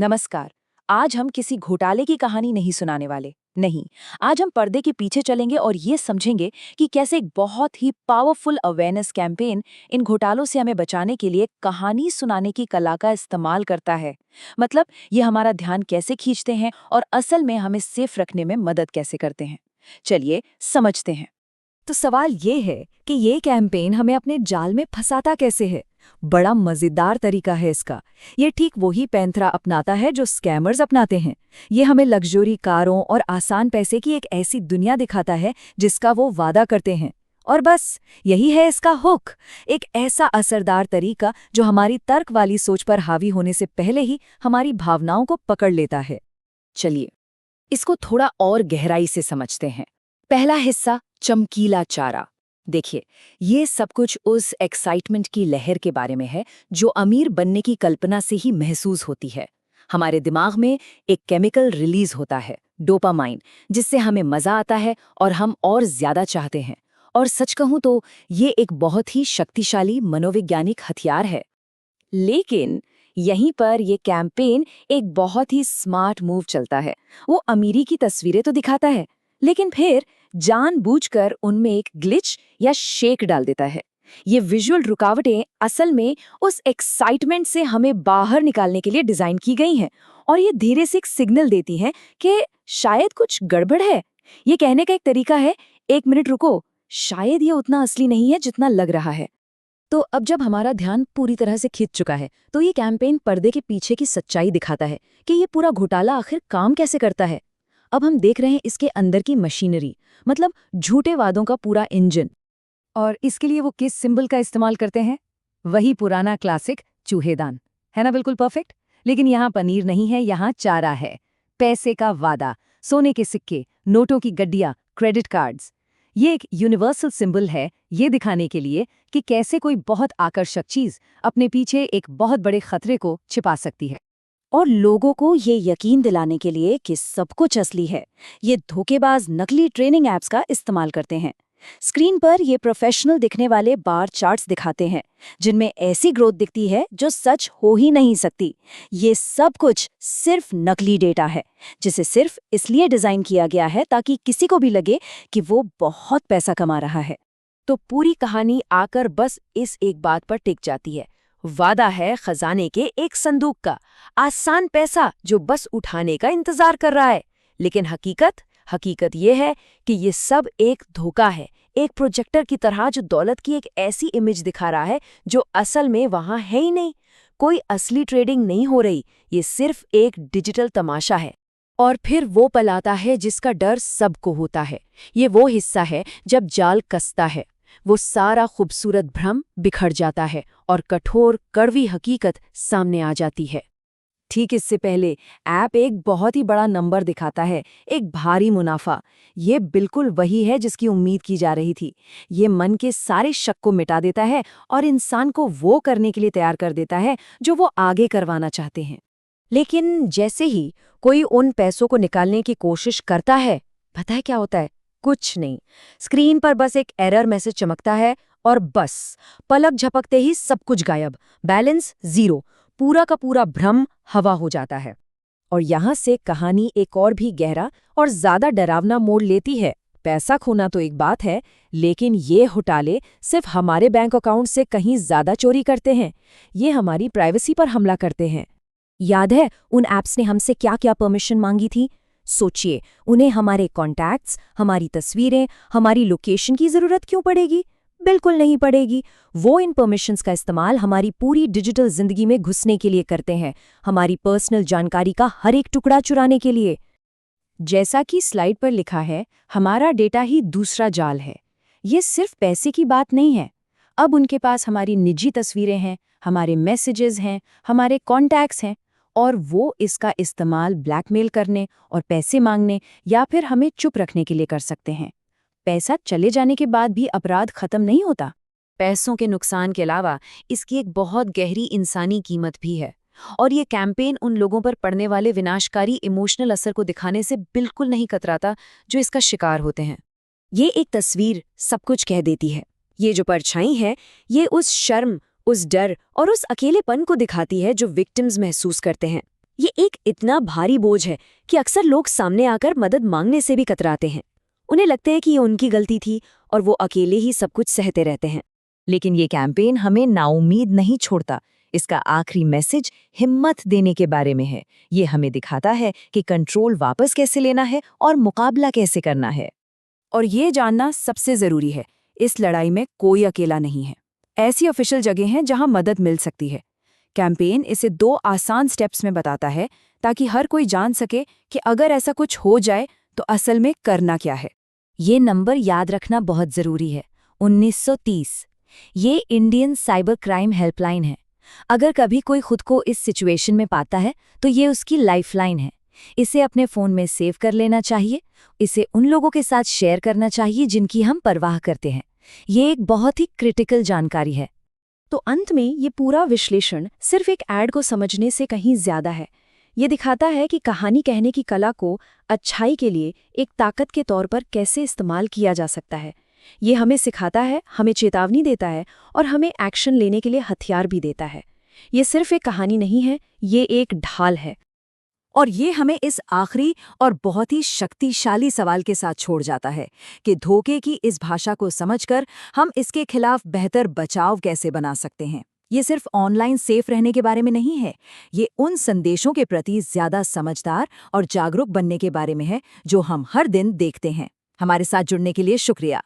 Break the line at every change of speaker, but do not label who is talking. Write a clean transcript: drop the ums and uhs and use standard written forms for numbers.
नमस्कार। आज हम किसी घोटाले की कहानी नहीं सुनाने वाले। नहीं, आज हम पर्दे के पीछे चलेंगे और ये समझेंगे कि कैसे एक बहुत ही पावरफुल अवेयरनेस कैंपेन इन घोटालों से हमें बचाने के लिए कहानी सुनाने की कला का इस्तेमाल करता है। मतलब ये हमारा ध्यान कैसे खींचते हैं और असल में हमें सेफ रखने में मदद कैसे करते हैं। चलिए समझते हैं।
तो सवाल ये है कि ये कैंपेन हमें अपने जाल में फंसाता कैसे है। बड़ा मजेदार तरीका है इसका। ये ठीक वही पैंतरा अपनाता है जो स्कैमर्स अपनाते हैं। ये हमें लग्जरी कारों और आसान पैसे की एक ऐसी दुनिया दिखाता है जिसका वो वादा करते हैं। और बस यही है इसका हुक। एक ऐसा असरदार तरीका जो हमारी तर्क वाली सोच पर हावी होने से पहले ही हमारी भावनाओं को पकड़ लेता है।
चलिए इसको थोड़ा और गहराई से समझते हैं। पहला हिस्सा, चमकीला चारा। देखिए, ये सब कुछ उस एक्साइटमेंट की लहर के बारे में है जो अमीर बनने की कल्पना से ही महसूस होती है। हमारे दिमाग में एक केमिकल रिलीज होता है, डोपामाइन, जिससे हमें मजा आता है और हम और ज्यादा चाहते हैं। और सच कहूं तो ये एक बहुत ही शक्तिशाली मनोवैज्ञानिक हथियार है। लेकिन यहीं पर ये कैंपेन एक बहुत ही स्मार्ट मूव चलता है। वो अमीरी की तस्वीरें तो दिखाता है, लेकिन फिर जानबूझकर उनमें एक ग्लिच या शेक डाल देता है। ये विजुअल रुकावटें असल में उस एक्साइटमेंट से हमें बाहर निकालने के लिए डिजाइन की गई हैं और ये धीरे से एक सिग्नल देती हैं कि शायद कुछ गड़बड़ है। ये कहने का एक तरीका है, एक मिनट रुको, शायद ये उतना असली नहीं है जितना लग रहा है। तो अब जब हमारा ध्यान पूरी तरह से खिंच चुका है, तो ये कैंपेन पर्दे के पीछे की सच्चाई दिखाता है कि ये पूरा घोटाला आखिर काम कैसे करता है। अब हम देख रहे हैं इसके अंदर की मशीनरी, मतलब झूठे वादों का पूरा इंजन। और इसके लिए वो किस सिंबल का इस्तेमाल करते हैं? वही पुराना क्लासिक चूहेदान, है ना? बिल्कुल परफेक्ट। लेकिन यहाँ पनीर नहीं है, यहाँ चारा है। पैसे का वादा, सोने के सिक्के, नोटों की गड्डियाँ, क्रेडिट कार्ड्स। ये एक यूनिवर्सल सिंबल है, ये दिखाने के लिए कि कैसे कोई बहुत आकर्षक चीज अपने पीछे एक बहुत बड़े खतरे को छिपा सकती है। और लोगों को ये यकीन दिलाने के लिए कि सब कुछ असली है, ये धोखेबाज नकली ट्रेनिंग ऐप्स का इस्तेमाल करते हैं। स्क्रीन पर ये प्रोफेशनल दिखने वाले बार चार्ट्स दिखाते हैं जिनमें ऐसी ग्रोथ दिखती है जो सच हो ही नहीं सकती। ये सब कुछ सिर्फ नकली डेटा है, जिसे सिर्फ इसलिए डिजाइन किया गया है ताकि किसी को भी लगे कि वो बहुत पैसा कमा रहा है। तो पूरी कहानी आकर बस इस एक बात पर टिक जाती है। वादा है खजाने के एक संदूक का, आसान पैसा जो बस उठाने का इंतजार कर रहा है। लेकिन हकीकत ये है कि ये सब एक धोखा है, एक प्रोजेक्टर की तरह जो दौलत की एक ऐसी इमेज दिखा रहा है जो असल में वहां है ही नहीं। कोई असली ट्रेडिंग नहीं हो रही, ये सिर्फ एक डिजिटल तमाशा है। और फिर वो पल आता है जिसका डर सबको होता है। ये वो हिस्सा है जब जाल कसता है, वो सारा खूबसूरत भ्रम बिखर जाता है और कठोर कड़वी हकीकत सामने आ जाती है। ठीक इससे पहले ऐप एक बहुत ही बड़ा नंबर दिखाता है, एक भारी मुनाफा। ये बिल्कुल वही है जिसकी उम्मीद की जा रही थी। ये मन के सारे शक को मिटा देता है और इंसान को वो करने के लिए तैयार कर देता है जो वो आगे करवाना चाहते हैं। लेकिन जैसे ही कोई उन पैसों को निकालने की कोशिश करता है, पता है क्या होता है? कुछ नहीं। स्क्रीन पर बस एक एरर मैसेज चमकता है और बस पलक झपकते ही सब कुछ गायब, बैलेंस जीरो, पूरा का पूरा भ्रम हवा हो जाता है। और यहाँ से कहानी एक और भी गहरा और ज्यादा डरावना मोड़ लेती है। पैसा खोना तो एक बात है, लेकिन ये घोटाले सिर्फ हमारे बैंक अकाउंट से कहीं ज्यादा चोरी करते हैं। ये हमारी प्राइवेसी पर हमला करते हैं। याद है उन ऐप्स ने हमसे क्या क्या परमिशन मांगी थी? सोचिए, उन्हें हमारे कॉन्टैक्ट्स, हमारी तस्वीरें, हमारी लोकेशन की जरूरत क्यों पड़ेगी? बिल्कुल नहीं पड़ेगी। वो इन परमिशंस का इस्तेमाल हमारी पूरी डिजिटल जिंदगी में घुसने के लिए करते हैं, हमारी पर्सनल जानकारी का हर एक टुकड़ा चुराने के लिए। जैसा कि स्लाइड पर लिखा है, हमारा डेटा ही दूसरा जाल है। ये सिर्फ पैसे की बात नहीं है। अब उनके पास हमारी निजी तस्वीरें हैं, हमारे मैसेजेस हैं, हमारे कॉन्टैक्ट्स हैं, और वो इसका इस्तेमाल ब्लैकमेल करने और पैसे मांगने या फिर हमें चुप रखने के लिए कर सकते हैं। पैसा चले जाने के बाद भी अपराध खत्म नहीं होता। पैसों के नुकसान के अलावा इसकी एक बहुत गहरी इंसानी कीमत भी है। और ये कैंपेन उन लोगों पर पड़ने वाले विनाशकारी इमोशनल असर को दिखाने से बिल्कुल नहीं कतराता जो इसका शिकार होते हैं। ये एक तस्वीर सब कुछ कह देती है। ये जो परछाई है, ये उस शर्म, उस डर और उस अकेलेपन को दिखाती है जो विक्टिम्स महसूस करते हैं।
ये एक इतना भारी बोझ है कि अक्सर लोग सामने आकर मदद मांगने से भी कतराते हैं। उन्हें लगता है कि ये उनकी गलती थी और वो अकेले ही सब कुछ सहते रहते हैं।
लेकिन ये कैंपेन हमें नाउम्मीद नहीं छोड़ता। इसका आखिरी मैसेज हिम्मत देने के बारे में है। ये हमें दिखाता है कि कंट्रोल वापस कैसे लेना है और मुकाबला कैसे करना है।
और ये जानना सबसे ज़रूरी है, इस लड़ाई में कोई अकेला नहीं है। ऐसी ऑफिशियल जगह हैं जहां मदद मिल सकती है। कैंपेन इसे 2 आसान स्टेप्स में बताता है ताकि हर कोई जान सके कि अगर ऐसा कुछ हो जाए तो असल में करना क्या है।
ये नंबर याद रखना बहुत ज़रूरी है। 1930। ये इंडियन साइबर क्राइम हेल्पलाइन है। अगर कभी कोई खुद को इस सिचुएशन में पाता है तो ये उसकी लाइफलाइन है। इसे अपने फ़ोन में सेव कर लेना चाहिए। इसे उन लोगों के साथ शेयर करना चाहिए जिनकी हम परवाह करते हैं। ये एक बहुत ही क्रिटिकल जानकारी है।
तो अंत में ये पूरा विश्लेषण सिर्फ एक ऐड को समझने से कहीं ज्यादा है। ये दिखाता है कि कहानी कहने की कला को अच्छाई के लिए एक ताकत के तौर पर कैसे इस्तेमाल किया जा सकता है। ये हमें सिखाता है, हमें चेतावनी देता है और हमें एक्शन लेने के लिए हथियार भी देता है। ये सिर्फ एक कहानी नहीं है, ये एक ढाल है।
और ये हमें इस आखिरी और बहुत ही शक्तिशाली सवाल के साथ छोड़ जाता है कि धोखे की इस भाषा को समझकर हम इसके खिलाफ बेहतर बचाव कैसे बना सकते हैं। ये सिर्फ ऑनलाइन सेफ रहने के बारे में नहीं है, ये उन संदेशों के प्रति ज्यादा समझदार और जागरूक बनने के बारे में है जो हम हर दिन देखते हैं। हमारे साथ जुड़ने के लिए शुक्रिया।